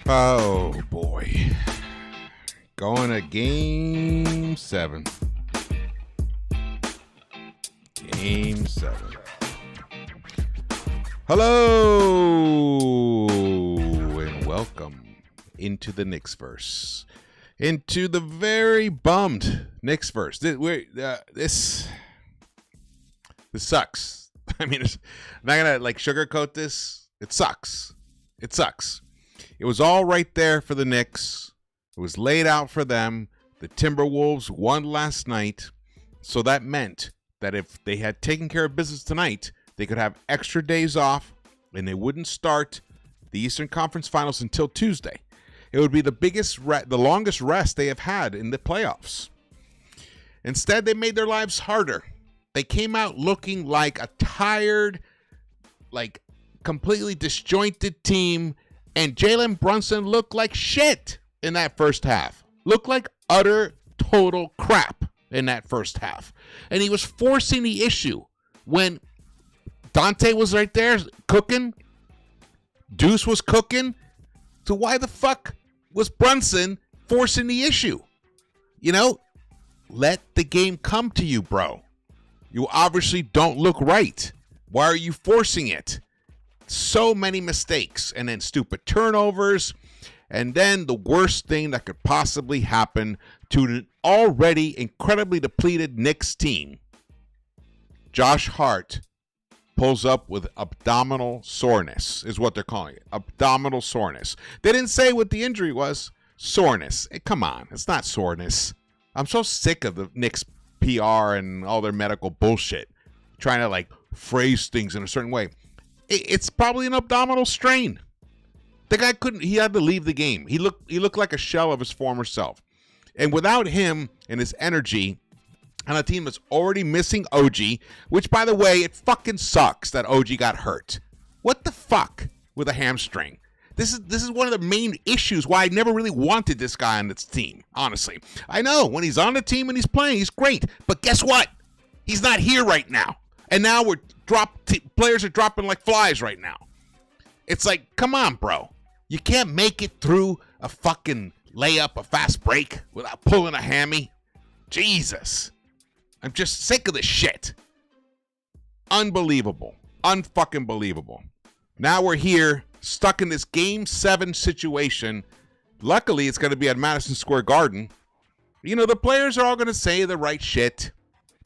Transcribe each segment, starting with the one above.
Oh boy. Going to game 7. Game 7. Hello and welcome into the Knicks-Verse. Into the very bummed Knicks-Verse. This sucks. I mean, I'm not going to sugarcoat this. It sucks. It sucks. It was all right there for the Knicks. It was laid out for them. The Timberwolves won last night. So that meant that if they had taken care of business tonight, they could have extra days off and they wouldn't start the Eastern Conference Finals until Tuesday. It would be the longest rest they have had in the playoffs. Instead, they made their lives harder. They came out looking like a tired, completely disjointed team, and Jalen Brunson looked like shit in that first half. Looked like utter, total crap in that first half. And he was forcing the issue when Dante was right there cooking. Deuce was cooking. So why the fuck was Brunson forcing the issue? Let the game come to you, bro. You obviously don't look right. Why are you forcing it? So many mistakes and then stupid turnovers. And then the worst thing that could possibly happen to an already incredibly depleted Knicks team. Josh Hart pulls up with abdominal soreness, is what they're calling it. Abdominal soreness. They didn't say what the injury was. Soreness. Come on. It's not soreness. I'm so sick of the Knicks PR and all their medical bullshit. Trying to phrase things in a certain way. It's probably an abdominal strain. The guy he had to leave the game. He looked like a shell of his former self. And without him and his energy on a team that's already missing OG, which, by the way, it fucking sucks that OG got hurt. What the fuck with a hamstring? This is one of the main issues why I never really wanted this guy on this team, honestly. I know, when he's on the team and he's playing, he's great. But guess what? He's not here right now. And now players are dropping like flies right now. It's like, come on, bro. You can't make it through a fucking layup, a fast break, without pulling a hammy. Jesus. I'm just sick of this shit. Unbelievable. Unfucking believable. Now we're here, stuck in this Game 7 situation. Luckily, it's going to be at Madison Square Garden. The players are all going to say the right shit.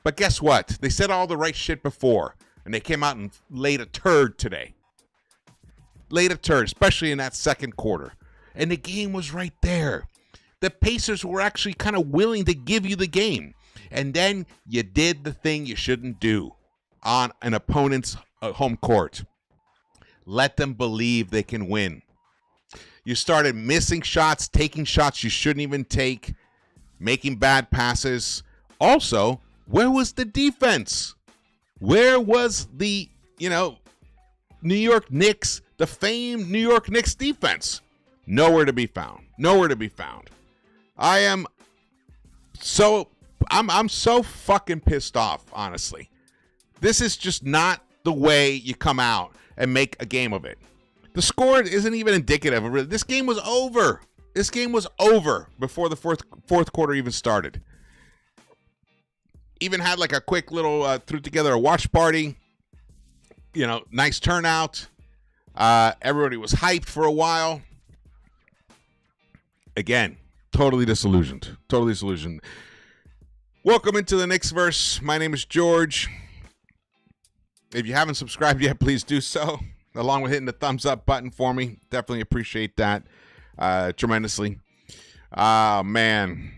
But guess what? They said all the right shit before. And they came out and laid a turd today. Laid a turd, especially in that second quarter. And the game was right there. The Pacers were actually kind of willing to give you the game. And then you did the thing you shouldn't do on an opponent's home court. Let them believe they can win. You started missing shots, taking shots you shouldn't even take, making bad passes. Also, where was the defense? Where was the, New York Knicks, the famed New York Knicks defense? Nowhere to be found. Nowhere to be found. I'm so fucking pissed off, honestly. This is just not the way you come out and make a game of it. The score isn't even indicative of it. This game was over. This game was over before the fourth quarter even started. Even had a quick little threw together a watch party. Nice turnout. Everybody was hyped for a while. Again, totally disillusioned. Totally disillusioned. Welcome into the Knicks-Verse. My name is George. If you haven't subscribed yet, please do so. Along with hitting the thumbs up button for me. Definitely appreciate that tremendously. Man.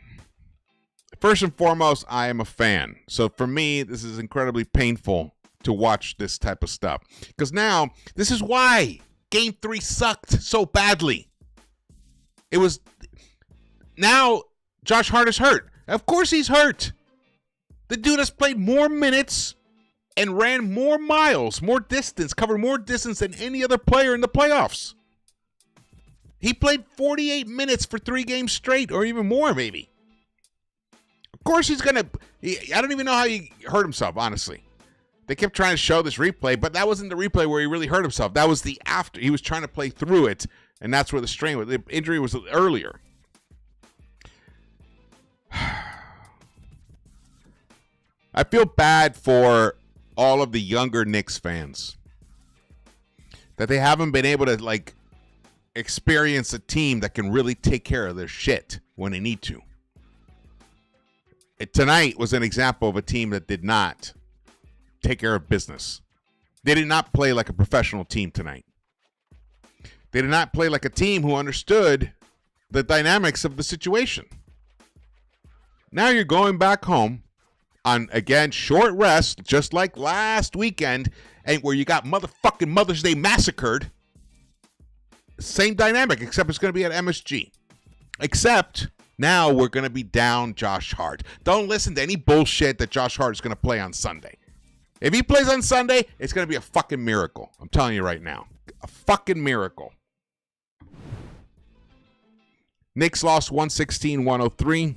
First and foremost, I am a fan. So for me, this is incredibly painful to watch this type of stuff. Because now, this is why Game 3 sucked so badly. It was... Now, Josh Hart is hurt. Of course he's hurt. The dude has played more minutes and ran more miles, more distance, covered more distance than any other player in the playoffs. He played 48 minutes for 3 games straight, or even more, maybe. Of course he's going to... I don't even know how he hurt himself, honestly. They kept trying to show this replay, but that wasn't the replay where he really hurt himself. That was the after. He was trying to play through it And that's where the strain was. The injury was earlier. I feel bad for all of the younger Knicks fans that they haven't been able to, like, experience a team that can really take care of their shit when they need to. Tonight was an example of a team that did not take care of business. They did not play like a professional team tonight. They did not play like a team who understood the dynamics of the situation. Now you're going back home on, again, short rest, just like last weekend, and where you got motherfucking Mother's Day massacred. Same dynamic, except it's going to be at MSG. Except now we're going to be down Josh Hart. Don't listen to any bullshit that Josh Hart is going to play on Sunday. If he plays on Sunday, it's going to be a fucking miracle. I'm telling you right now. A fucking miracle. Knicks lost 116-103.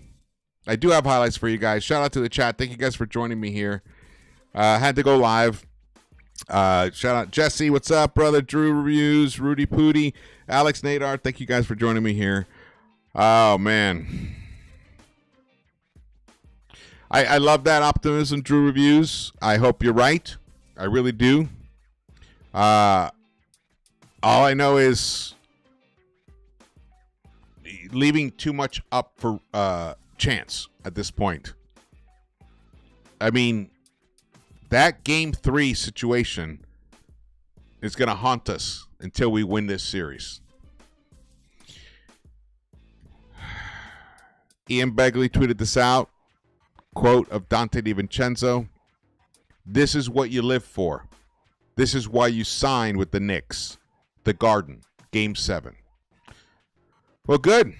I do have highlights for you guys. Shout out to the chat. Thank you guys for joining me here. Had to go live. Shout out Jesse. What's up, brother? Drew Reviews, Rudy Pooty, Alex Nadar. Thank you guys for joining me here. Oh, man. I love that optimism, Drew Reviews. I hope you're right. I really do. All I know is leaving too much up for chance at this point. I mean, that Game 3 situation is going to haunt us until we win this series. Ian Begley tweeted this out. Quote of Dante DiVincenzo. This is what you live for. This is why you sign with the Knicks. The Garden. Game 7. Well, good.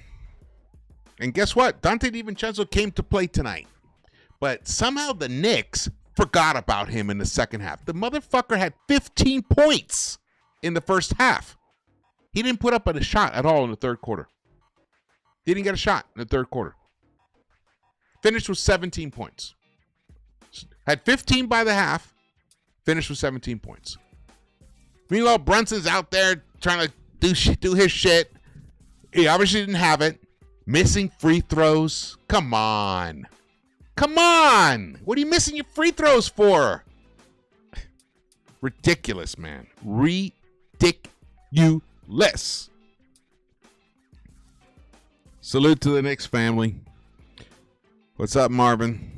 And guess what? Dante DiVincenzo came to play tonight. But somehow the Knicks forgot about him in the second half. The motherfucker had 15 points in the first half. He didn't put up a shot at all in the third quarter. He didn't get a shot in the third quarter. Finished with 17 points. Had 15 by the half. Finished with 17 points. Meanwhile, Brunson's out there trying to do his shit. He obviously didn't have it. Missing free throws. Come on. Come on. What are you missing your free throws for? Ridiculous, man. Ridiculous. Salute to the Knicks family. What's up, Marvin?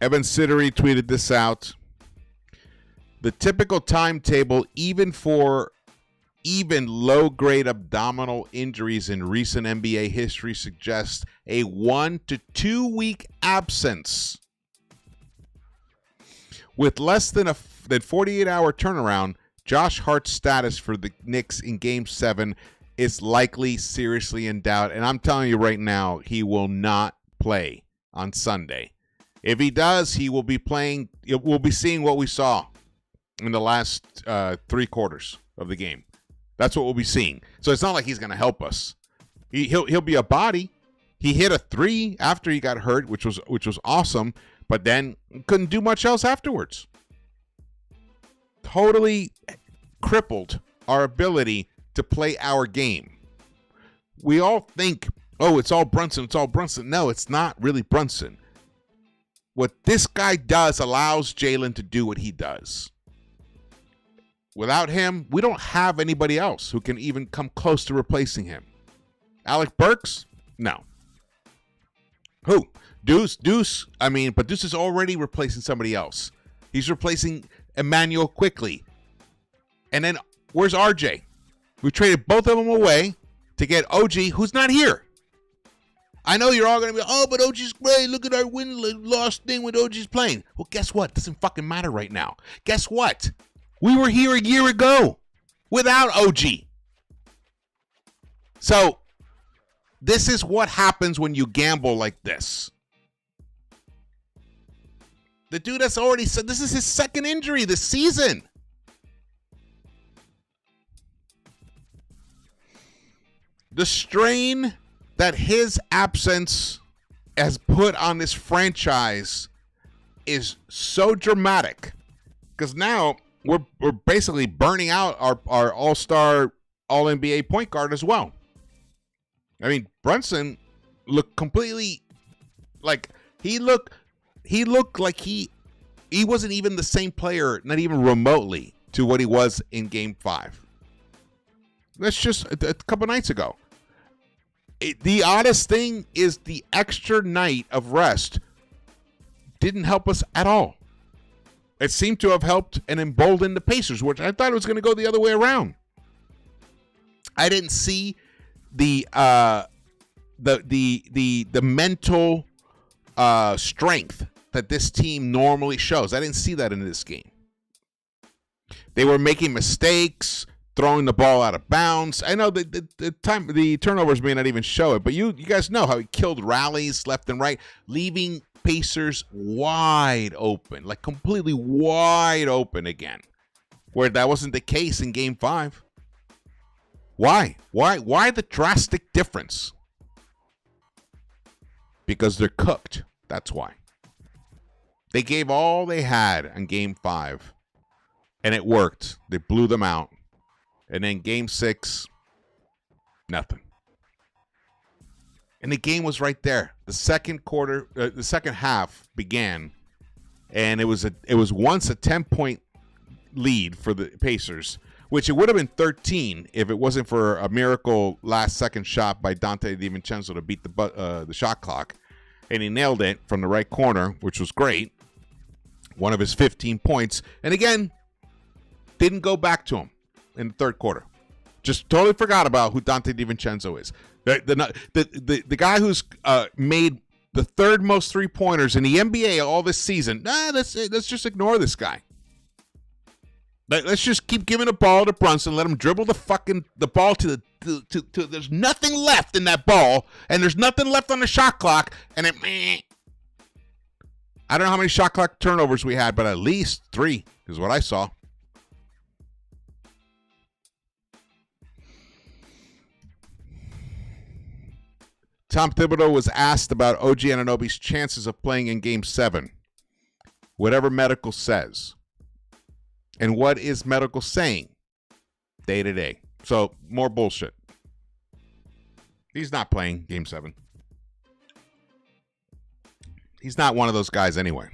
Evan Sittery tweeted this out. The typical timetable, even for low-grade abdominal injuries in recent NBA history, suggests a 1 to 2 week absence. With less than 48-hour turnaround, Josh Hart's status for the Knicks in Game 7 is likely seriously in doubt. And I'm telling you right now, he will not play on Sunday. If he does, he will be playing. We'll be seeing what we saw in the last 3 quarters of the game. That's what we'll be seeing. So it's not like he's going to help us. He'll be a body. He hit a 3 after he got hurt, which was awesome, but then couldn't do much else afterwards. Totally crippled our ability to play our game. We all think, oh, it's all Brunson, it's all Brunson. No, it's not really Brunson. What this guy does allows Jalen to do what he does. Without him, we don't have anybody else who can even come close to replacing him. Alec Burks? No. Who? Deuce? I mean, but Deuce is already replacing somebody else. He's replacing Emmanuel quickly. And then, where's RJ? We traded both of them away to get OG, who's not here. I know you're all going to be, oh, but OG's great. Look at our win-loss thing when OG's playing. Well, guess what? It doesn't fucking matter right now. Guess what? We were here a year ago without OG. So, this is what happens when you gamble like this. The dude has already said this is his second injury this season. The strain that his absence has put on this franchise is so dramatic. Because now we're basically burning out our all-star, all-NBA point guard as well. I mean, Brunson looked completely like he looked like he wasn't even the same player, not even remotely, to what he was in Game 5. That's just a couple nights ago. The oddest thing is the extra night of rest didn't help us at all. It seemed to have helped and emboldened the Pacers, which I thought it was going to go the other way around. I didn't see the mental strength that this team normally shows. I didn't see that in this game. They were making mistakes, throwing the ball out of bounds. I know the turnovers may not even show it, but you guys know how he killed rallies left and right, leaving Pacers wide open, like completely wide open again, where that wasn't the case in Game 5. Why the drastic difference? Because they're cooked. That's why. They gave all they had in Game 5, and it worked. They blew them out. And then Game 6, nothing. And the game was right there. The second half began, and it was once a 10-point lead for the Pacers, which it would have been 13 if it wasn't for a miracle last-second shot by Dante DiVincenzo to beat the shot clock, and he nailed it from the right corner, which was great. One of his 15 points, and again, didn't go back to him in the third quarter. Just totally forgot about who Dante DiVincenzo is. The guy who's made the third most three-pointers in the NBA all this season. Let's just ignore this guy. Let's just keep giving the ball to Brunson. Let him dribble the ball to there's nothing left in that ball, and there's nothing left on the shot clock, and I don't know how many shot clock turnovers we had, but at least 3 is what I saw. Tom Thibodeau was asked about OG Anunoby's chances of playing in Game 7. Whatever medical says. And what is medical saying? Day to day. So, more bullshit. He's not playing Game 7. He's not one of those guys anyway.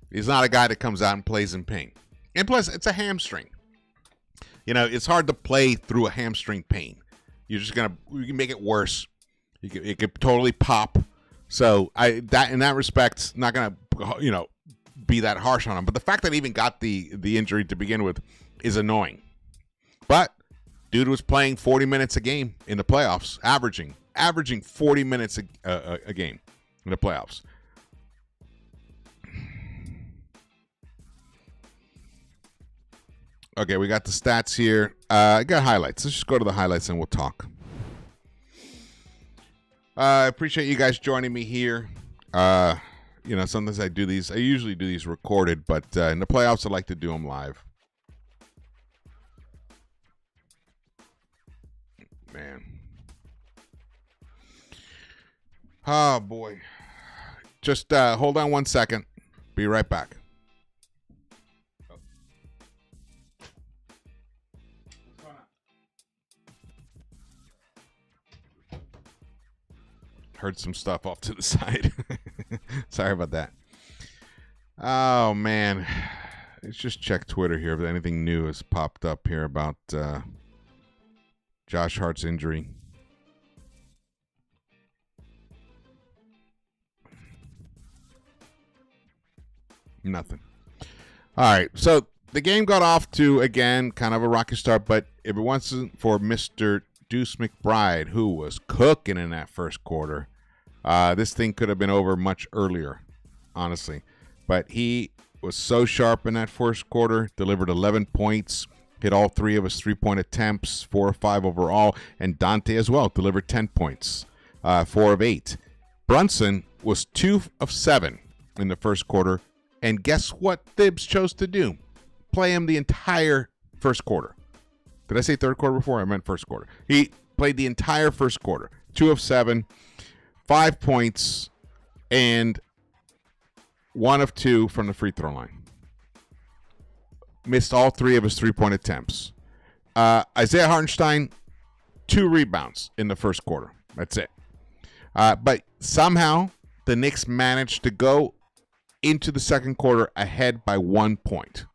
He's not a guy that comes out and plays in pain. And plus, it's a hamstring. You know, it's hard to play through a hamstring pain. You can make it worse. It could totally pop. So in that respect, not gonna be that harsh on him. But the fact that he even got the injury to begin with is annoying. But dude was playing 40 minutes a game in the playoffs, averaging 40 minutes a game in the playoffs. Okay, we got the stats here. I got highlights. Let's just go to the highlights and we'll talk. I appreciate you guys joining me here. Sometimes I usually do these recorded, but in the playoffs I like to do them live. Man. Oh, boy. Just hold on 1 second. Be right back. Heard some stuff off to the side. Sorry about that. Oh, man. Let's just check Twitter here if anything new has popped up here about Josh Hart's injury. Nothing. All right. So the game got off to, again, kind of a rocky start, but if it wasn't for Mr. Deuce McBride, who was cooking in that first quarter, this thing could have been over much earlier, honestly. But he was so sharp in that first quarter, delivered 11 points, hit all 3 of his three-point attempts, 4 of 5 overall, and Dante as well delivered 10 points, 4 of 8. Brunson was 2 of 7 in the first quarter, and guess what Thibs chose to do? Play him the entire first quarter. Did I say third quarter before? I meant first quarter. He played the entire first quarter, 2 of 7. 5 points, and 1 of 2 from the free throw line. missed all 3 of his three-point attempts. Isaiah Hartenstein, 2 rebounds in the first quarter. That's it. But somehow the Knicks managed to go into the second quarter ahead by 1 point.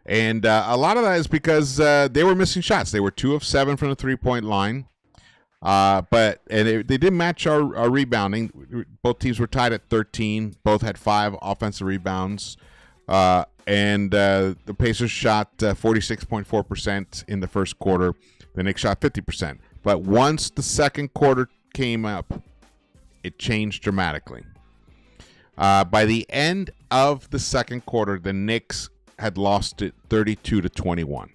And a lot of that is because they were missing shots. They were 2 of 7 from the three-point line. But they didn't match our rebounding. Both teams were tied at 13. Both had 5 offensive rebounds. And the Pacers shot 46.4% in the first quarter. The Knicks shot 50%. But once the second quarter came up, it changed dramatically. By the end of the second quarter, the Knicks had lost it 32-21.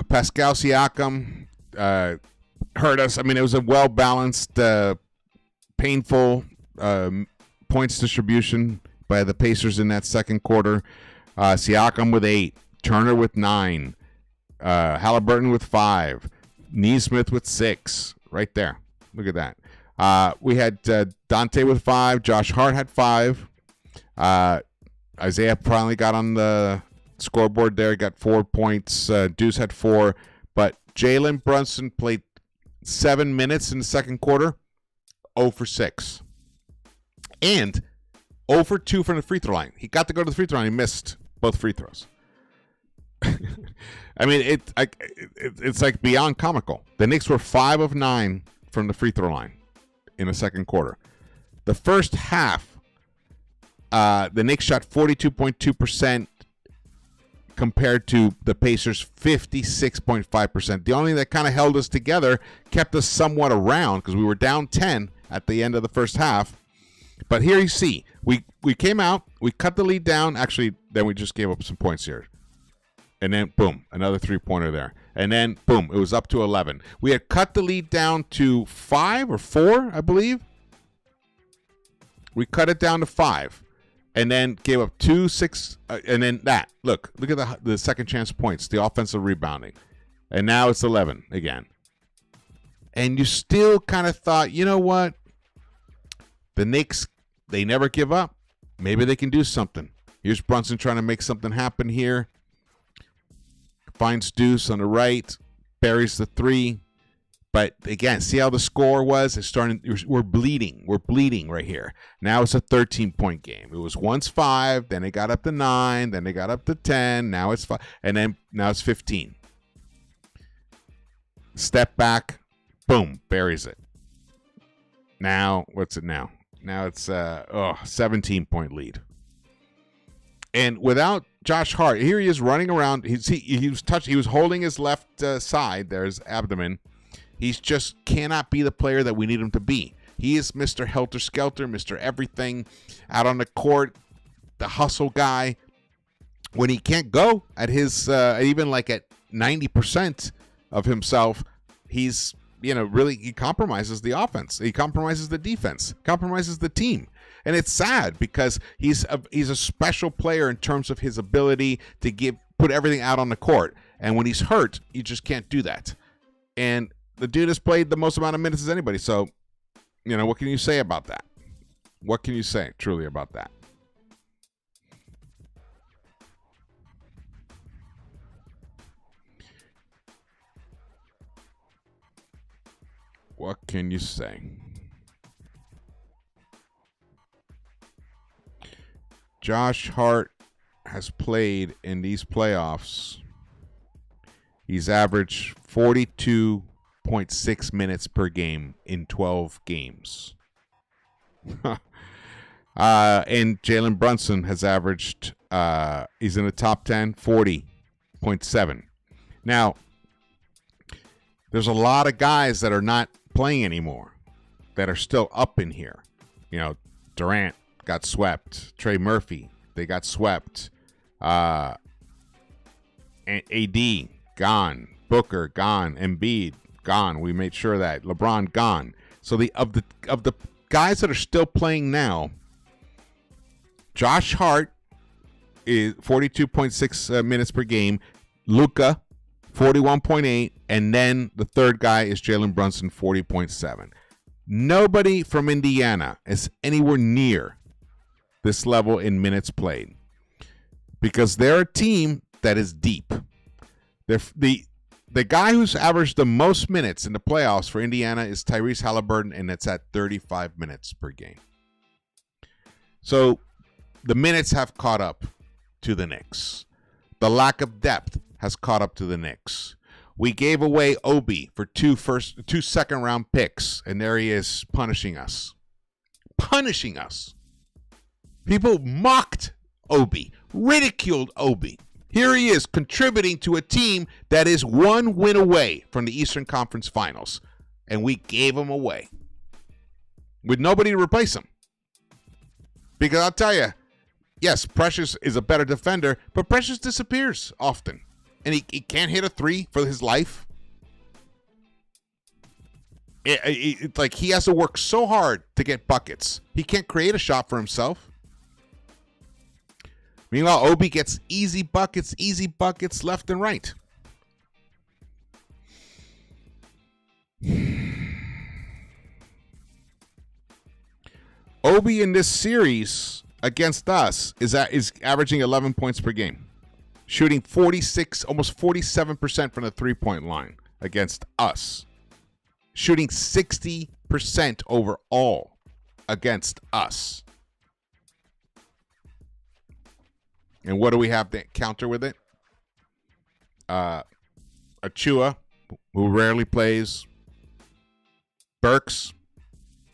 Pascal Siakam hurt us. I mean, it was a well-balanced, painful points distribution by the Pacers in that second quarter. Siakam with 8, Turner with 9, Halliburton with 5, Nesmith with 6. Right there. Look at that. We had Dante with 5. Josh Hart had 5. Isaiah finally got on the scoreboard there. Got 4 points. Deuce had 4. But Jalen Brunson played 7 minutes in the second quarter. 0 for 6. And 0 for 2 from the free throw line. He got to go to the free throw line. He missed both free throws. I mean, it's like beyond comical. The Knicks were 5 of 9 from the free throw line in the second quarter. The first half, the Knicks shot 42.2% compared to the Pacers' 56.5%. The only thing that kind of held us together, kept us somewhat around, because we were down 10 at the end of the first half. But here you see, we came out, we cut the lead down. Actually, then we just gave up some points here. And then, boom, another three-pointer there. And then, boom, it was up to 11. We had cut the lead down to 5 or 4, I believe. We cut it down to 5. And then gave up 2, 6, and then that. Look at the second chance points, the offensive rebounding. And now it's 11 again. And you still kind of thought, you know what? The Knicks, they never give up. Maybe they can do something. Here's Brunson trying to make something happen here. Finds Deuce on the right, buries the 3. But again, see how the score was? It's starting. We're bleeding. We're bleeding right here. Now it's a 13-point game. It was once 5, then it got up to 9, then it got up to 10. Now it's 5, and then now it's 15. Step back, boom, buries it. Now what's it now? Now it's 17-point lead. And without Josh Hart, here he is running around. He was holding his left side. There's abdomen. He's just cannot be the player that we need him to be. He is Mr. Helter Skelter, Mr. Everything out on the court, the hustle guy. When he can't go at his even like at 90% of himself, he's really he compromises the offense. He compromises the defense, compromises the team. And it's sad because he's a special player in terms of his ability to put everything out on the court. And when he's hurt, you just can't do that. And the dude has played the most amount of minutes as anybody. So, what can you say about that? What can you say truly about that? What can you say? Josh Hart has played in these playoffs. He's averaged 42.6 minutes per game in 12 games. And Jalen Brunson has averaged, he's in the top 10, 40.7. Now, there's a lot of guys that are not playing anymore that are still up in here. Durant got swept. Trey Murphy, they got swept. AD, gone. Booker, gone. Embiid, gone. We made sure that. LeBron, gone. So of the guys that are still playing now, Josh Hart is 42.6 minutes per game. Luka, 41.8, and then the third guy is Jalen Brunson, 40.7. Nobody from Indiana is anywhere near this level in minutes played because they're a team that is deep. The guy who's averaged the most minutes in the playoffs for Indiana is Tyrese Halliburton, and it's at 35 minutes per game. So the minutes have caught up to the Knicks. The lack of depth has caught up to the Knicks. We gave away Obi for two second-round picks, and there he is punishing us. Punishing us. People mocked Obi, ridiculed Obi. Here he is contributing to a team that is one win away from the Eastern Conference Finals, and we gave him away with nobody to replace him. Because I'll tell you, yes, Precious is a better defender, but Precious disappears often. And he can't hit a three for his life. It's like he has to work so hard to get buckets. He can't create a shot for himself. Meanwhile, Obi gets easy buckets left and right. Obi in this series against us is averaging 11 points per game. Shooting 46, almost 47% from the three-point line against us. Shooting 60% overall against us. And what do we have to counter with it? Achua, who rarely plays. Burks,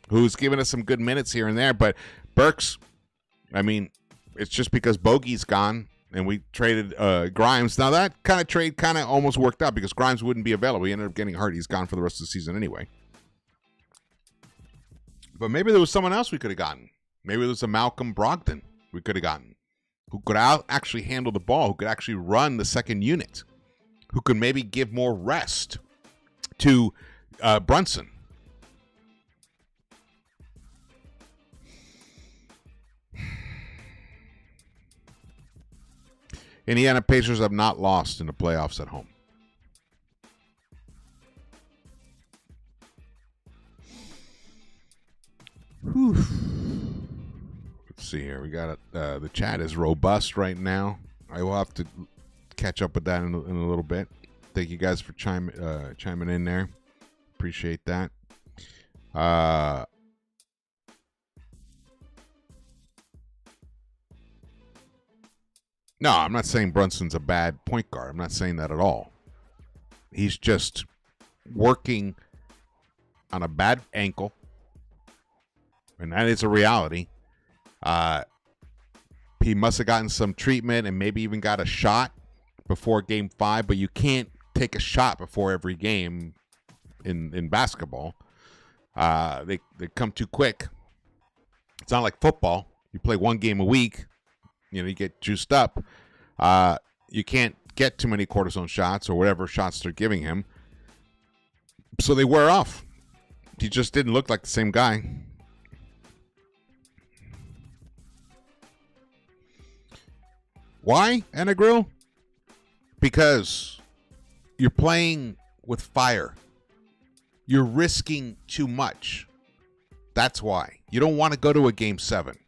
who's given us some good minutes here and there. But Burks, I mean, it's just because Bogey's gone. And we traded Grimes. Now, that kind of trade kind of almost worked out because Grimes wouldn't be available. He ended up getting hurt. He's gone for the rest of the season anyway. But maybe there was someone else we could have gotten. Maybe there was a Malcolm Brogdon we could have gotten who could actually handle the ball, who could actually run the second unit, who could maybe give more rest to Brunson. Indiana Pacers have not lost in the playoffs at home. Whew. Let's see here. We got the chat is robust right now. I will have to catch up with that in a little bit. Thank you guys for chiming in there. Appreciate that. No, I'm not saying Brunson's a bad point guard. I'm not saying that at all. He's just working on a bad ankle, and that is a reality. He must have gotten some treatment and maybe even got a shot before Game 5, but you can't take a shot before every game in basketball. They come too quick. It's not like football. You play one game a week. You get juiced up. You can't get too many cortisone shots or whatever shots they're giving him. So they wear off. He just didn't look like the same guy. Why, Anna Grill? Because you're playing with fire. You're risking too much. That's why. You don't want to go to a Game 7.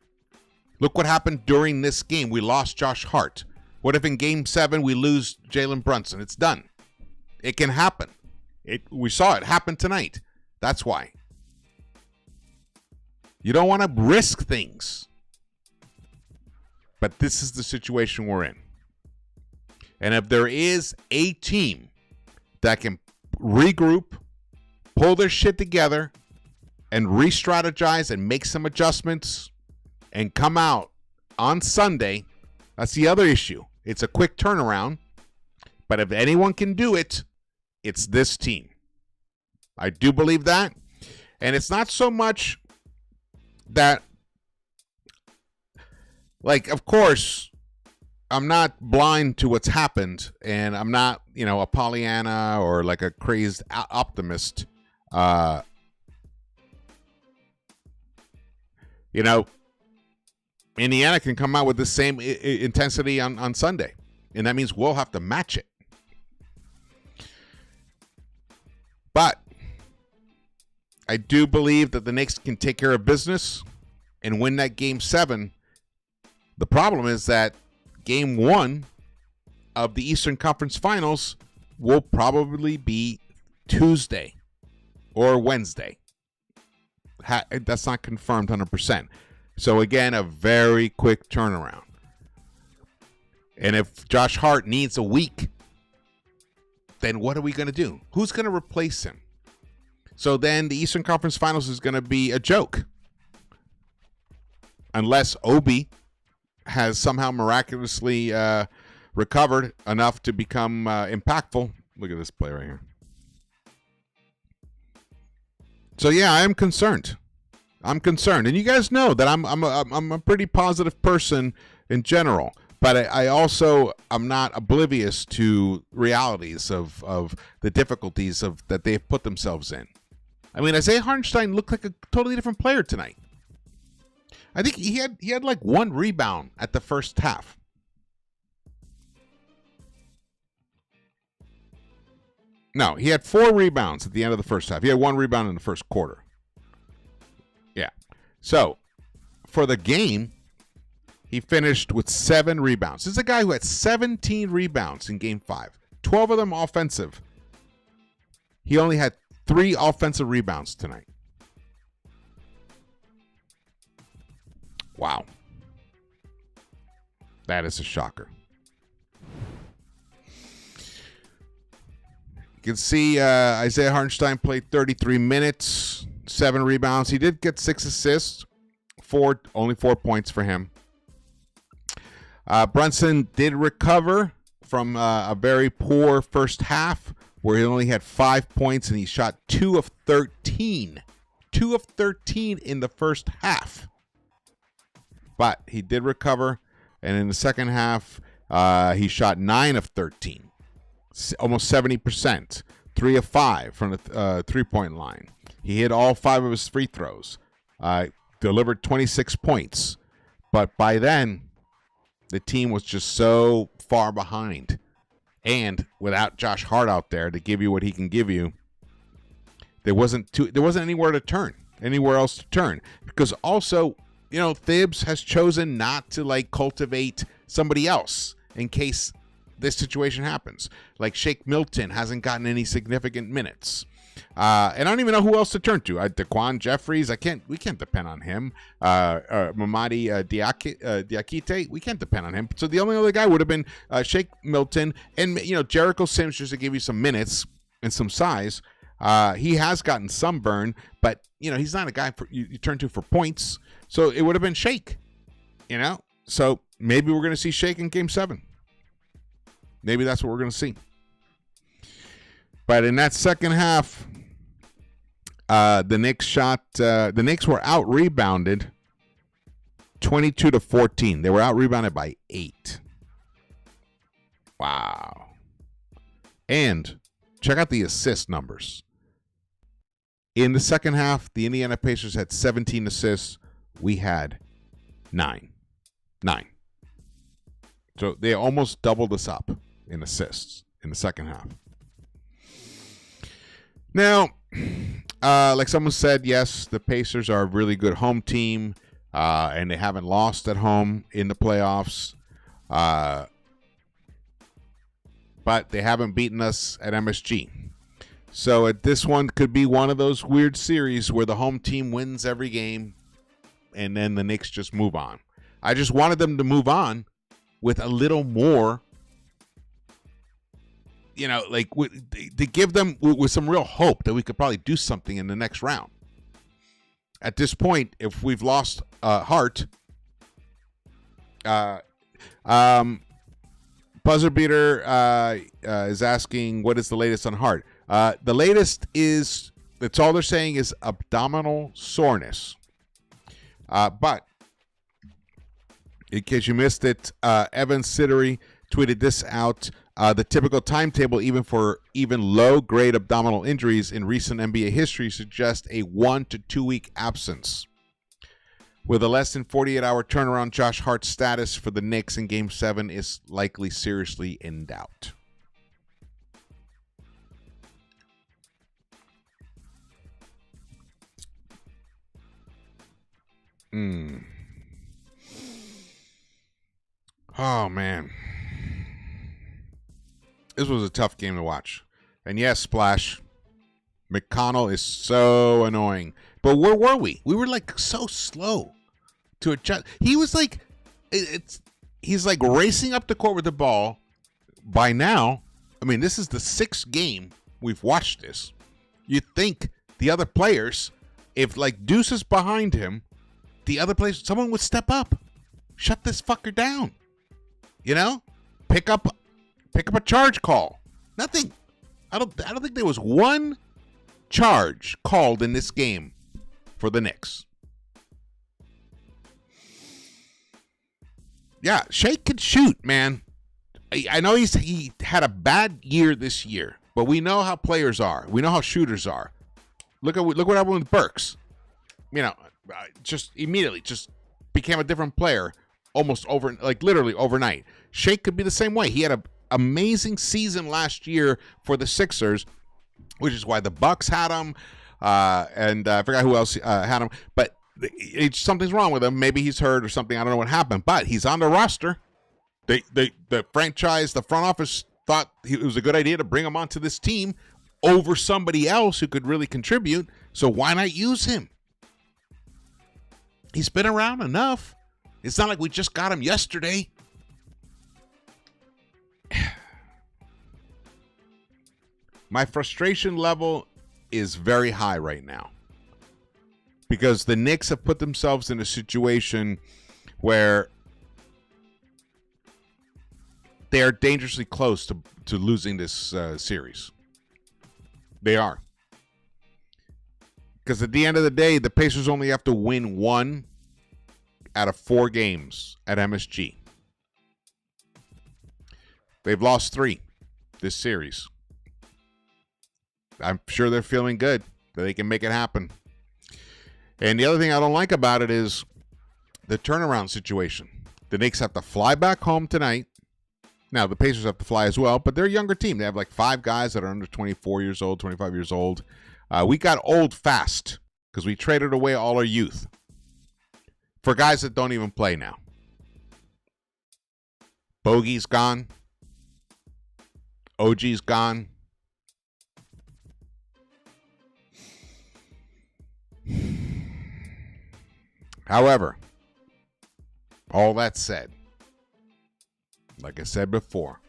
Look what happened during this game. We lost Josh Hart. What if in Game 7 we lose Jalen Brunson? It's done. It can happen. We saw it happen tonight. That's why. You don't want to risk things. But this is the situation we're in. And if there is a team that can regroup, pull their shit together, and re-strategize and make some adjustments and come out on Sunday, that's the other issue. It's a quick turnaround, but if anyone can do it, it's this team. I do believe that. And it's not so much that, like, of course, I'm not blind to what's happened, and I'm not, a Pollyanna or like a crazed optimist. Indiana can come out with the same intensity on Sunday, and that means we'll have to match it. I do believe that the Knicks can take care of business and win that Game 7. The problem is that Game 1 of the Eastern Conference Finals will probably be Tuesday or Wednesday. That's not confirmed 100%. So, again, a very quick turnaround. And if Josh Hart needs a week, then what are we going to do? Who's going to replace him? So then the Eastern Conference Finals is going to be a joke. Unless Obi has somehow miraculously recovered enough to become impactful. Look at this play right here. So yeah, I am concerned. I'm concerned, and you guys know that I'm a pretty positive person in general. But I also am not oblivious to realities of the difficulties that they've put themselves in. I mean, Isaiah Hartenstein looked like a totally different player tonight. I think he had like 1 rebound at the first half. No, he had 4 rebounds at the end of the first half. He had 1 rebound in the first quarter. Yeah. So, for the game, he finished with 7 rebounds. This is a guy who had 17 rebounds in Game 5. 12 of them offensive. He only had 3 offensive rebounds tonight. Wow. That is a shocker. You can see Isaiah Hartenstein played 33 minutes, 7 rebounds. He did get 6 assists, only 4 points for him. Brunson did recover from a very poor first half where he only had 5 points and he shot 2 of 13. 2 of 13 in the first half. But he did recover, and in the second half, he shot 9 of 13. Almost 70%. 3 of 5 from the three-point line. He hit all 5 of his free throws. Delivered 26 points. But by then, the team was just so far behind. And without Josh Hart out there to give you what he can give you, there wasn't anywhere else to turn. Because also, you know, Thibs has chosen not to cultivate somebody else in case this situation happens. Like Shake Milton hasn't gotten any significant minutes. And I don't even know who else to turn to. Daquan Jeffries, we can't depend on him. Mamadi Diakite, we can't depend on him. So the only other guy would have been Shake Milton and, Jericho Sims, just to give you some minutes and some size. He has gotten some burn, but he's not a guy you turn to for points. So it would have been Shake, So maybe we're going to see Shake in Game 7. Maybe that's what we're going to see. But in that second half, the Knicks were out rebounded 22-14. They were out rebounded by 8. Wow. And check out the assist numbers. In the second half, the Indiana Pacers had 17 assists. We had 9. So they almost doubled us up in assists in the second half. Now, like someone said, yes, the Pacers are a really good home team, and they haven't lost at home in the playoffs. But they haven't beaten us at MSG. So this one could be one of those weird series where the home team wins every game, and then the Knicks just move on. I just wanted them to move on with a little more, to give them with some real hope that we could probably do something in the next round. At this point, if we've lost Hart, Buzzer Beater is asking, what is the latest on Hart? The latest is, that's all they're saying, is abdominal soreness. But in case you missed it, Evan Siddery tweeted this out. The typical timetable, even for low-grade abdominal injuries in recent NBA history, suggests a 1 to 2 week absence. With a less than 48-hour turnaround, Josh Hart's status for the Knicks in Game 7 is likely seriously in doubt. Oh, man. This was a tough game to watch. And yes, Splash, McConnell is so annoying. But where were we? We were like so slow to adjust. He was like, he's like racing up the court with the ball. By now, I mean, this is the 6th game we've watched this. You'd think the other players, if like Deuce is behind him, the other players, someone would step up. Shut this fucker down. You know? Pick up a charge call. Nothing. I don't think there was one charge called in this game for the Knicks. Yeah, Shake can shoot, man. I know he had a bad year this year, but we know how players are. We know how shooters are. Look what happened with Burks. You know, just immediately just became a different player almost literally overnight. Shake could be the same way. He had an amazing season last year for the Sixers, which is why the Bucks had him, and I forgot who else had him. But something's wrong with him. Maybe he's hurt or something. I don't know what happened. But he's on the roster. The franchise, the front office thought it was a good idea to bring him onto this team over somebody else who could really contribute. So why not use him? He's been around enough. It's not like we just got him yesterday. My frustration level is very high right now because the Knicks have put themselves in a situation where they are dangerously close to losing this series. They are. Because at the end of the day, the Pacers only have to win 1 out of 4 games at MSG. They've lost 3 this series. I'm sure they're feeling good that they can make it happen. And the other thing I don't like about it is the turnaround situation. The Knicks have to fly back home tonight. Now, the Pacers have to fly as well, but they're a younger team. They have like 5 guys that are under 24 years old, 25 years old. We got old fast because we traded away all our youth for guys that don't even play now. Bogey's gone. OG's gone. However, all that said, like I said before,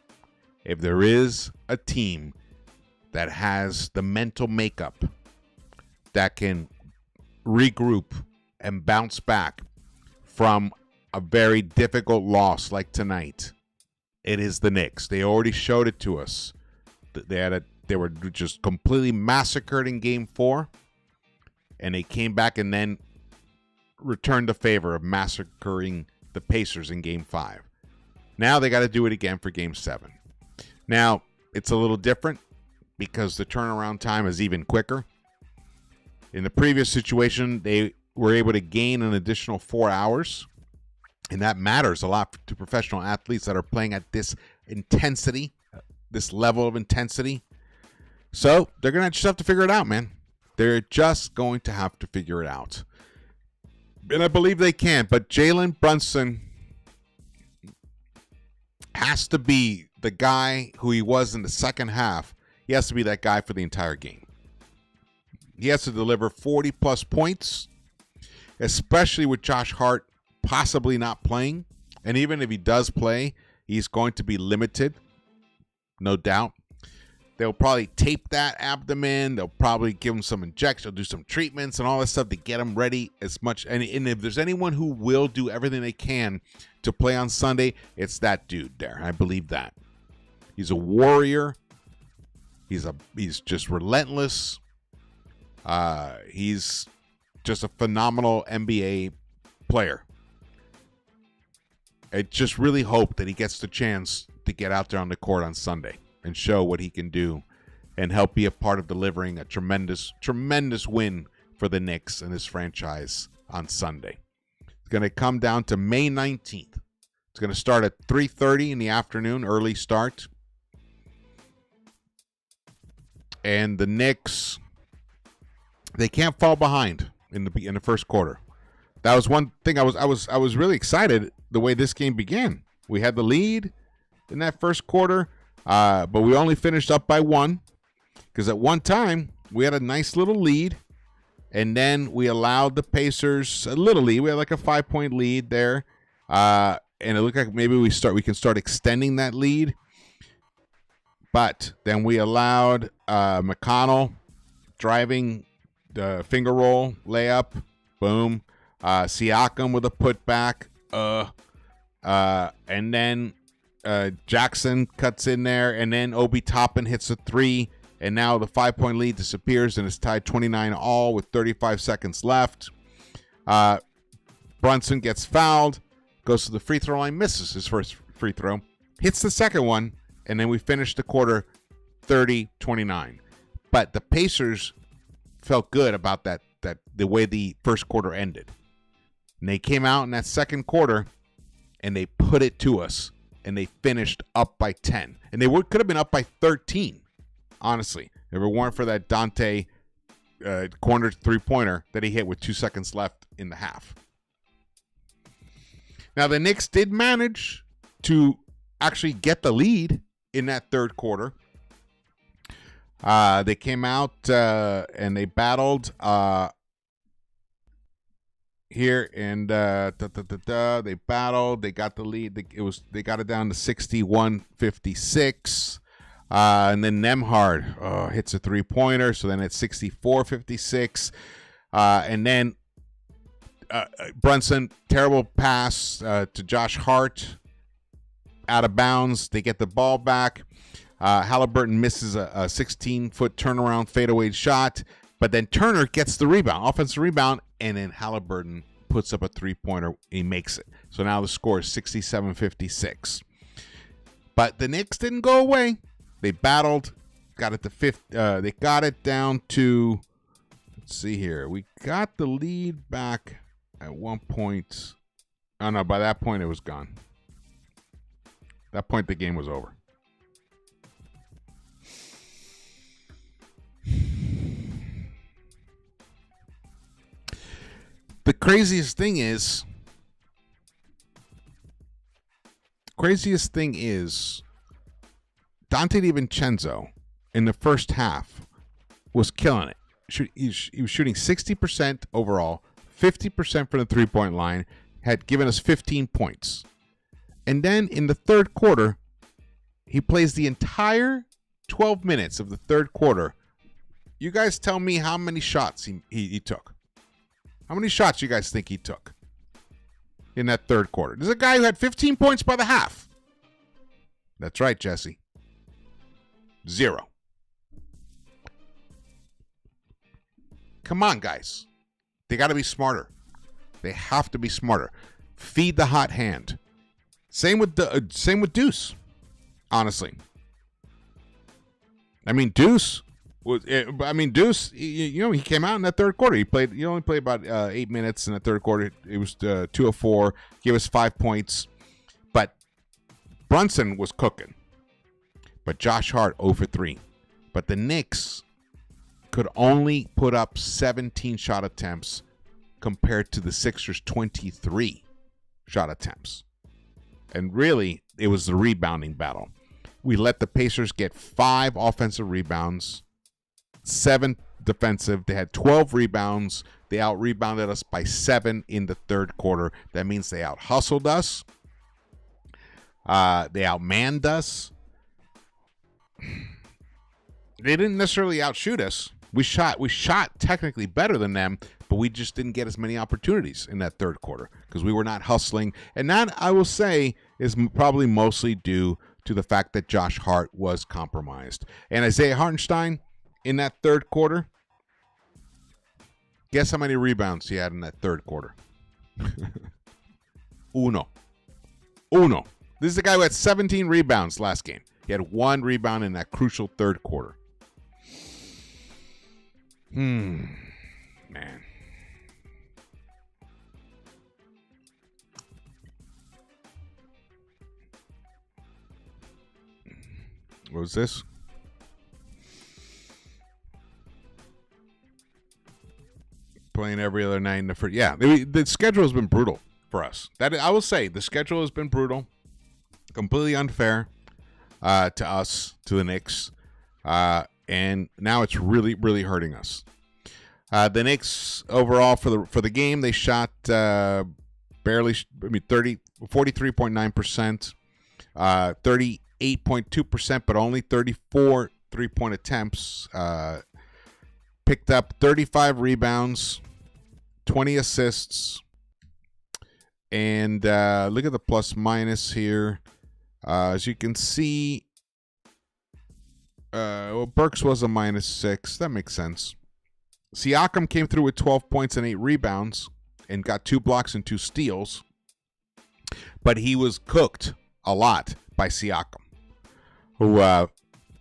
if there is a team that has the mental makeup that can regroup and bounce back from a very difficult loss like tonight, it is the Knicks. They already showed it to us. They were just completely massacred in Game 4, and they came back and then returned the favor of massacring the Pacers in Game 5. Now they got to do it again for Game 7. Now, it's a little different because the turnaround time is even quicker. In the previous situation, they were able to gain an additional 4 hours, and that matters a lot to professional athletes that are playing at this intensity, this level of intensity. So they're going to just have to figure it out, man. They're just going to have to figure it out. And I believe they can, but Jalen Brunson has to be the guy who he was in the second half. He has to be that guy for the entire game. He has to deliver 40-plus points, especially with Josh Hart possibly not playing. And even if he does play, he's going to be limited, no doubt. They'll probably tape that abdomen. They'll probably give him some injections. They'll do some treatments and all that stuff to get him ready as much. And if there's anyone who will do everything they can to play on Sunday, it's that dude there. I believe that. He's a warrior. He's just relentless. He's just a phenomenal NBA player. I just really hope that he gets the chance to get out there on the court on Sunday and show what he can do and help be a part of delivering a tremendous, tremendous win for the Knicks and this franchise on Sunday. It's going to come down to May 19th. It's going to start at 3:30 in the afternoon, early start. And the Knicks, they can't fall behind in the first quarter. That was one thing I was really excited the way this game began. We had the lead in that first quarter, but we only finished up by one because at one time we had a nice little lead, and then we allowed the Pacers a little lead. We had like a 5-point lead there, and it looked like maybe we can start extending that lead. But then we allowed McConnell driving the finger roll layup, boom. Siakam with a putback, and then Jackson cuts in there, and then Obi Toppin hits a three, and now the 5-point lead disappears, and it's tied 29 all with 35 seconds left. Brunson gets fouled, goes to the free throw line, misses his first free throw, hits the second one, and then we finish the quarter 30-29. But the Pacers felt good about that the way the first quarter ended. And they came out in that second quarter, and they put it to us, and they finished up by 10. And they could have been up by 13, honestly, if it weren't for that Dante corner three-pointer that he hit with 2 seconds left in the half. Now, the Knicks did manage to actually get the lead in that third quarter. They came out and they battled here, and they battled. They got the lead. They got it down to 61-56, and then Nembhard hits a three-pointer. So then it's 64-56, and then Brunson, terrible pass to Josh Hart, out of bounds. They get the ball back. Halliburton misses a 16-foot turnaround fadeaway shot, but then Turner gets the rebound, offensive rebound, and then Halliburton puts up a three-pointer. He makes it. So now the score is 67-56. But the Knicks didn't go away. They battled, got it to fifth. They got it down to, let's see here. We got the lead back at one point. Oh, no, by that point it was gone. At that point the game was over. The craziest thing is Dante DiVincenzo in the first half was killing it. He was shooting 60% overall, 50% from the three-point line, had given us 15 points. And then in the third quarter, he plays the entire 12 minutes of the third quarter. You guys tell me how many shots he took. How many shots you guys think he took in that third quarter? There's a guy who had 15 points by the half. That's right, Jesse. 0. Come on, guys. They got to be smarter. They have to be smarter. Feed the hot hand. Same with Deuce. Honestly, I mean Deuce. Deuce, he came out in that third quarter. He only played about 8 minutes in the third quarter. It was 2 of 4. Gave us 5 points. But Brunson was cooking. But Josh Hart 0 for 3. But the Knicks could only put up 17 shot attempts compared to the Sixers' 23 shot attempts. And really, it was the rebounding battle. We let the Pacers get 5 offensive rebounds, 7 defensive. They had 12 rebounds. They out-rebounded us by 7 in the third quarter. That means they out-hustled us. They outmanned us. They didn't necessarily outshoot us. We shot technically better than them, but we just didn't get as many opportunities in that third quarter because we were not hustling. And that, I will say, is probably mostly due to the fact that Josh Hart was compromised. And Isaiah Hartenstein, in that third quarter, guess how many rebounds he had in that third quarter? Uno. This is the guy who had 17 rebounds last game. He had 1 rebound in that crucial third quarter. Man. What was this? playing every other night in the first. Yeah, the schedule has been brutal for us. That I will say, the schedule has been brutal, completely unfair to us, to the Knicks, and now it's really, really hurting us. The Knicks overall for the game, they shot barely, 43.9%, 38.2%, but only 34 3-point attempts. Picked up 35 rebounds, 20 assists, and look at the plus minus here. As you can see, Burks was a -6. That makes sense. Siakam came through with 12 points and 8 rebounds and got 2 blocks and 2 steals. But he was cooked a lot by Siakam, who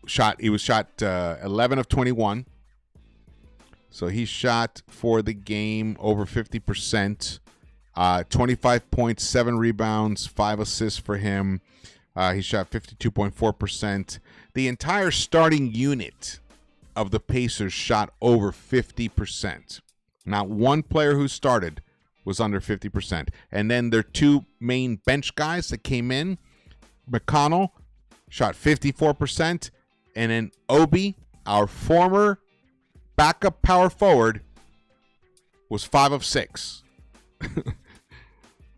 shot 11 of 21. So he shot for the game over 50%, 25 points, 7 rebounds, 5 assists for him. He shot 52.4%. The entire starting unit of the Pacers shot over 50%. Not one player who started was under 50%. And then their 2 main bench guys that came in, McConnell shot 54%, and then Obi, our former backup power forward, was 5 of 6.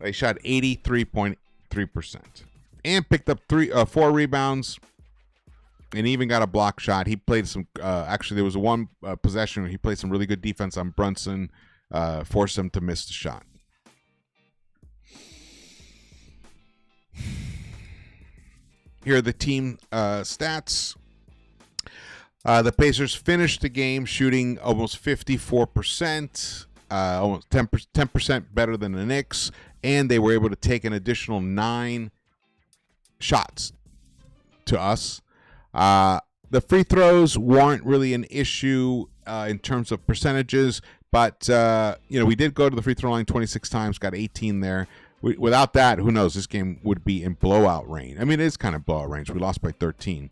They shot 83.3% and picked up 4 rebounds and even got a block shot. He played some. Actually, there was one possession where he played some really good defense on Brunson, forced him to miss the shot. Here are the team stats. The Pacers finished the game shooting almost 54%, almost 10% better than the Knicks, and they were able to take an additional 9 shots to us. The free throws weren't really an issue in terms of percentages, but we did go to the free throw line 26 times, got 18 there. Without that, who knows? This game would be in blowout range. I mean, it is kind of blowout range. We lost by 13.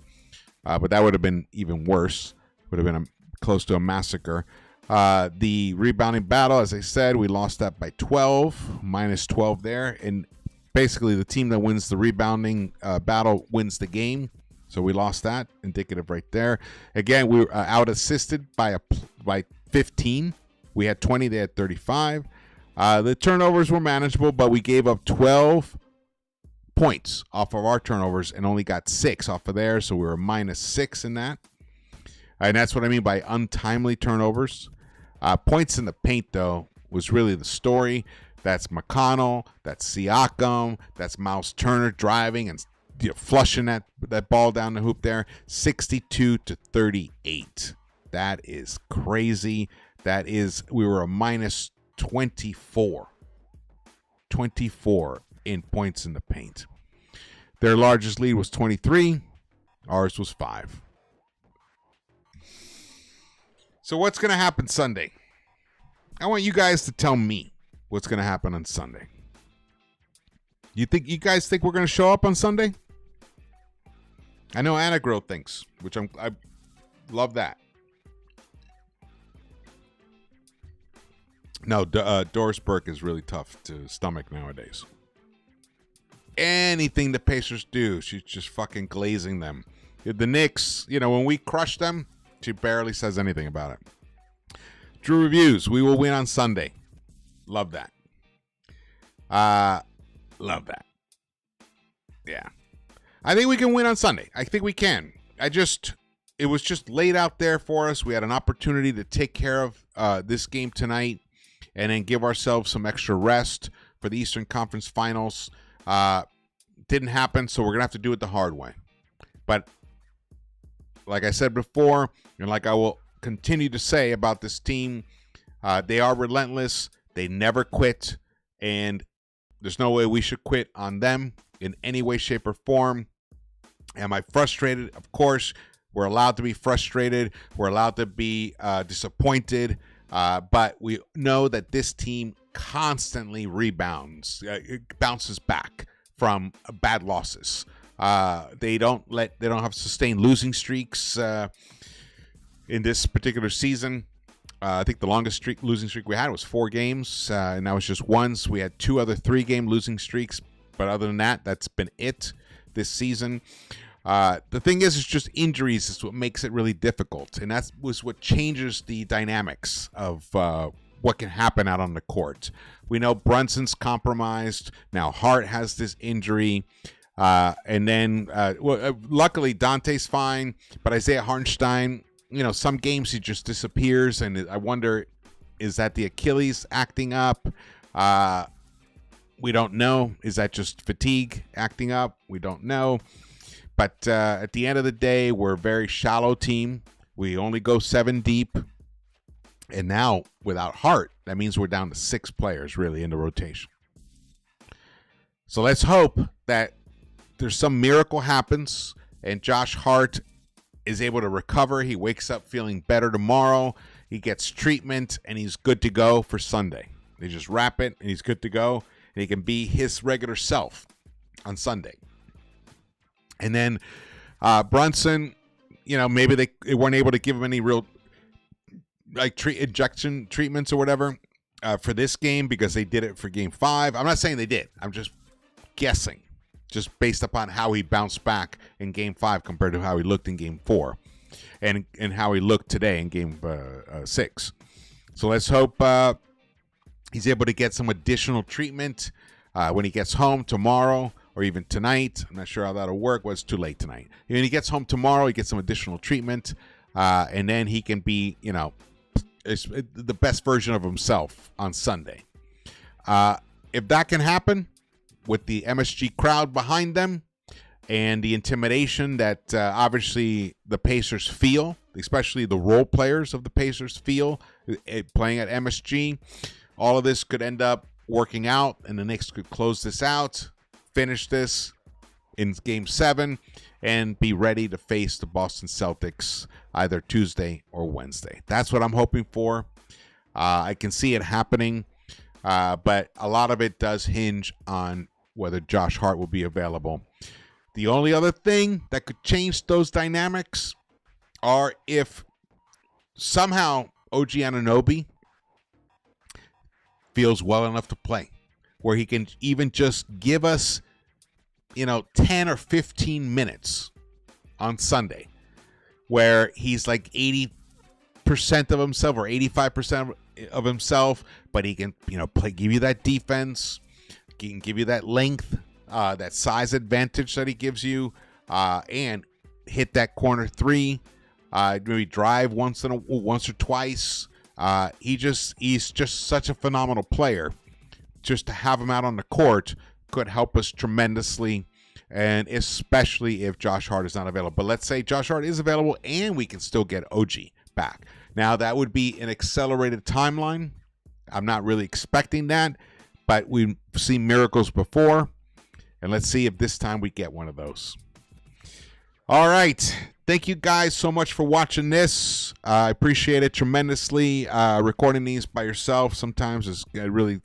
But that would have been even worse. Would have been close to a massacre. The rebounding battle, as I said, we lost that by 12, minus 12 there. And basically, the team that wins the rebounding battle wins the game. So we lost that, indicative right there. Again, we were out-assisted by 15. We had 20, they had 35. The turnovers were manageable, but we gave up 12 points off of our turnovers and only got 6 off of theirs, so we were -6 in that. And that's what I mean by untimely turnovers. Points in the paint, though, was really the story. That's McConnell, that's Siakam, that's Miles Turner driving and flushing that ball down the hoop there. 62-38. That is crazy. We were a -24. 24 in points in the paint. Their largest lead was 23. Ours was 5. So what's going to happen Sunday? I want you guys to tell me what's going to happen on Sunday. You guys think we're going to show up on Sunday? I know Anna Grill thinks, which I love that. No, Doris Burke is really tough to stomach nowadays. Anything the Pacers do, she's just fucking glazing them. The Knicks, when we crush them, she barely says anything about it. Drew Reviews, we will win on Sunday. Love that. Love that. Yeah. I think we can win on Sunday. I think we can. It was just laid out there for us. We had an opportunity to take care of this game tonight and then give ourselves some extra rest for the Eastern Conference Finals. Didn't happen, so we're going to have to do it the hard way. But like I said before, and like I will continue to say about this team, they are relentless. They never quit, and there's no way we should quit on them in any way, shape, or form. Am I frustrated? Of course. We're allowed to be frustrated. We're allowed to be disappointed. But we know that this team constantly rebounds, it bounces back from bad losses. They don't have sustained losing streaks in this particular season. I think the longest losing streak we had was 4 games, and that was just once. We had 2 other 3-game losing streaks, but other than that, that's been it this season. The thing is, it's just injuries is what makes it really difficult, and that was what changes the dynamics of what can happen out on the court. We know Brunson's compromised. Now Hart has this injury. And then, luckily, Dante's fine, but Isaiah Hartenstein, some games he just disappears, and I wonder, is that the Achilles acting up? We don't know. Is that just fatigue acting up? We don't know. But at the end of the day, we're a very shallow team. We only go 7 deep. And now, without Hart, that means we're down to 6 players, really, in the rotation. So let's hope that there's some miracle happens and Josh Hart is able to recover. He wakes up feeling better tomorrow. He gets treatment and he's good to go for Sunday. They just wrap it and he's good to go. And he can be his regular self on Sunday. And then Brunson, maybe they weren't able to give him any real injection treatments or whatever for this game because they did it for game 5. I'm not saying they did. I'm just guessing. Just based upon how he bounced back in Game 5 compared to how he looked in Game 4 and how he looked today in Game 6. So let's hope he's able to get some additional treatment when he gets home tomorrow or even tonight. I'm not sure how that'll work. Well, it's too late tonight. When he gets home tomorrow, he gets some additional treatment, and then he can be, the best version of himself on Sunday. If that can happen, with the MSG crowd behind them and the intimidation that obviously the Pacers feel, especially the role players of the Pacers feel playing at MSG, all of this could end up working out and the Knicks could close this out, finish this in Game 7, and be ready to face the Boston Celtics either Tuesday or Wednesday. That's what I'm hoping for. I can see it happening, but a lot of it does hinge on whether Josh Hart will be available. The only other thing that could change those dynamics are if somehow OG Anunoby feels well enough to play, where he can even just give us, 10 or 15 minutes on Sunday, where he's like 80% of himself or 85% of himself, but he can, give you that defense. He can give you that length, that size advantage that he gives you, and hit that corner 3. Maybe drive once or twice. He's just such a phenomenal player. Just to have him out on the court could help us tremendously, and especially if Josh Hart is not available. But let's say Josh Hart is available and we can still get OG back. Now that would be an accelerated timeline. I'm not really expecting that. But we've seen miracles before, and let's see if this time we get one of those. All right. Thank you guys so much for watching this. I appreciate it tremendously. Recording these by yourself sometimes is really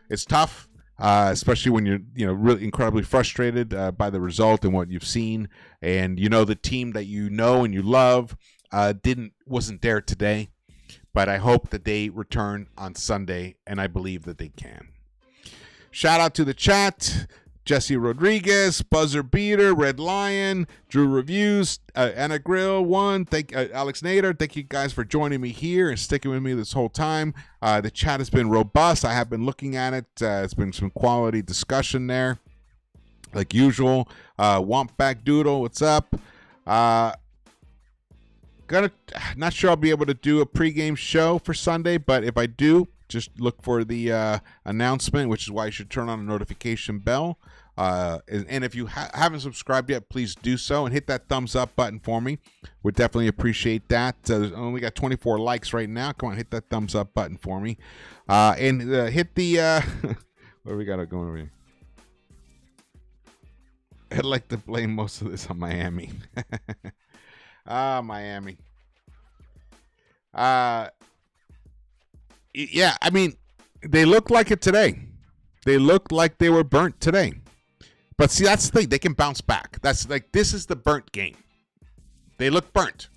it's tough, especially when you're really incredibly frustrated by the result and what you've seen, and the team that you know and you love wasn't there today. But I hope that they return on Sunday, and I believe that they can. Shout out to the chat. Jesse Rodriguez, Buzzer Beater, Red Lion, Drew Reviews, Anna Grill, Alex Nader. Thank you guys for joining me here and sticking with me this whole time. The chat has been robust. I have been looking at it. It's been some quality discussion there, like usual. Wampback Doodle, what's up? Not sure I'll be able to do a pregame show for Sunday, but if I do, just look for the announcement, which is why you should turn on the notification bell. And if you haven't subscribed yet, please do so and hit that thumbs up button for me. Would definitely appreciate that. Only got 24 likes right now. Come on, hit that thumbs up button for me. And hit the what do we got going over here? I'd like to blame most of this on Miami. Miami. Yeah, I mean, they look like it today. They look like they were burnt today. But see, that's the thing. They can bounce back. This is the burnt game. They look burnt.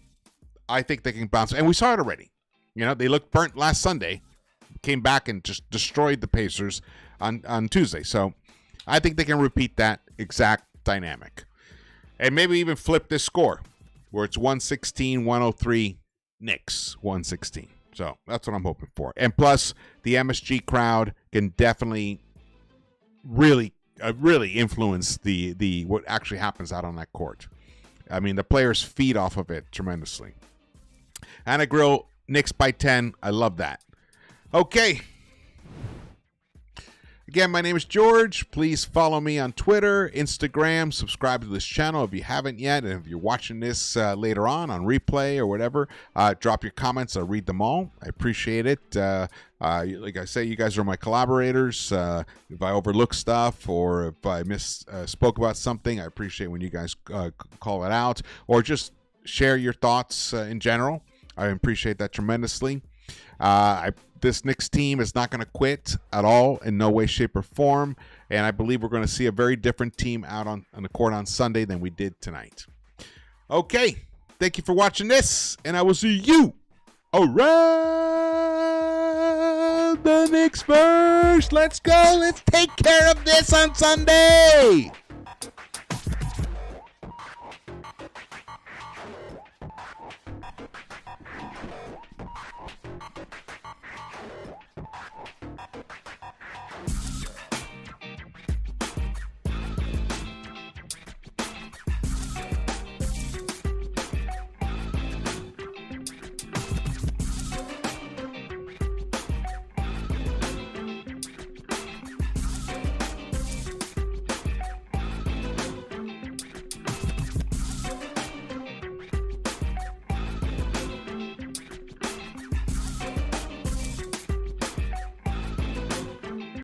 I think they can bounce. And we saw it already. They looked burnt last Sunday, came back and just destroyed the Pacers on Tuesday. So I think they can repeat that exact dynamic. And maybe even flip this score where it's 116-103 Knicks, 116. So that's what I'm hoping for. And plus, the MSG crowd can definitely really influence the what actually happens out on that court. I mean, the players feed off of it tremendously. Anna Grill, Knicks by 10. I love that. Okay. Again, my name is George. Please follow me on Twitter, Instagram. Subscribe to this channel if you haven't yet. And if you're watching this later on replay or whatever, drop your comments. I'll read them all. I appreciate it. Like I say, you guys are my collaborators. If I overlook stuff or if I spoke about something, I appreciate when you guys call it out or just share your thoughts in general. I appreciate that tremendously. This Knicks team is not going to quit at all in no way, shape, or form. And I believe we're going to see a very different team out on the court on Sunday than we did tonight. Okay. Thank you for watching this. And I will see you around the Knicks-Verse. Let's go. Let's take care of this on Sunday.